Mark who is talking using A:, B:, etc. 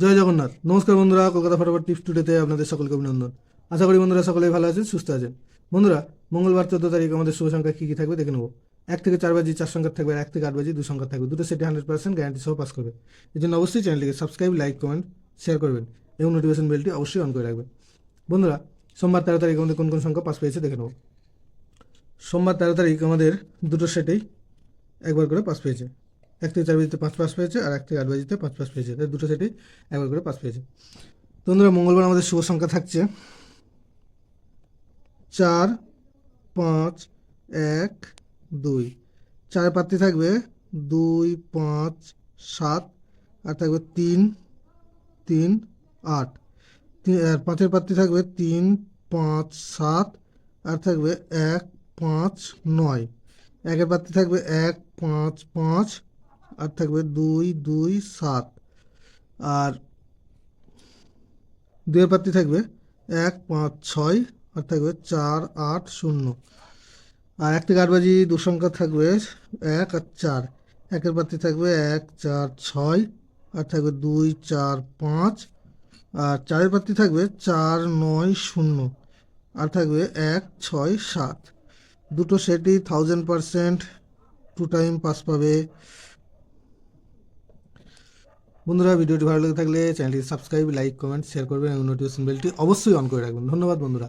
A: জয় জগন্নাথ। নমস্কার বন্ধুরা, কলকাতা ফটাফট টিপস টুডেতে আপনাদের সকলকে অভিনন্দন। আশা করি বন্ধুরা সকলেই ভালো আছেন, সুস্থ আছেন। বন্ধুরা, মঙ্গলবার 14 তারিখ আমাদের শুভ সংখ্যা কী কী থাকবে দেখে নেবো। 1 থেকে 4 বাজি 4 সংখ্যা থাকবে, আর 1 থেকে 8 বাজি 2 সংখ্যা থাকবে। দুটো সেটে 100% গ্যারান্টি সহ পাস করবে। এই জন্য অবশ্যই চ্যানেলটিকে সাবস্ক্রাইব, লাইক, কমেন্ট, শেয়ার করবেন এবং নোটিফিকেশন বেলটি অবশ্যই অন করে রাখবেন। বন্ধুরা, সোমবার 13 তারিখ আমাদের কোন কোন সংখ্যা পাস পেয়েছে দেখে নেবো। সোমবার 13 তারিখ আমাদের দুটো সেটেই একবার করে পাস পেয়েছে। 1 থেকে 4 বাজিতে 5 পাস পেয়েছে, আর 1 থেকে 8 বাজিতে 5 পাস পেয়েছে। তাই দুটো সেটেই একবার করে পাস পেয়েছে। তো বন্ধুরা, মঙ্গলবার আমাদের শুভ সংখ্যা থাকছে 4, 5, 1, 2। 4 পাত্রী থাকবে 2, 5, 7, আর থাকবে 3, 3, 8। আর 5-এর পাত্রী থাকবে 3, 5, 7, আর থাকবে 1, 5, 9। 1-এর পাত্রী থাকবে 1, 5, 5, আর থাকবে 2, 2, 7। আর 2-এর পাত্রী থাকবে 1, 5, 6, আর থাকবে 4, 8, 0। আর 1 থেকে 8 বাজি 2 সংখ্যা থাকবে 1 আর 4। 1-এর পাত্রী থাকবে 1, 4, 6, আর থাকবে 2, 4, 5। আর 4-এর পাত্রী থাকবে 4, 9, 0, আর থাকবে 1, 6, 7। দুটো সেটই 1000% 2 টাইম পাস পাবে। বন্ধুরা, ভিডিওটি ভালো লেগে থাকলে চ্যানেলটি সাবস্ক্রাইব, লাইক, কমেন্ট, শেয়ার করবেন এবং নোটিফিকেশন বেলটি অবশ্যই অন করে রাখবেন। ধন্যবাদ বন্ধুরা।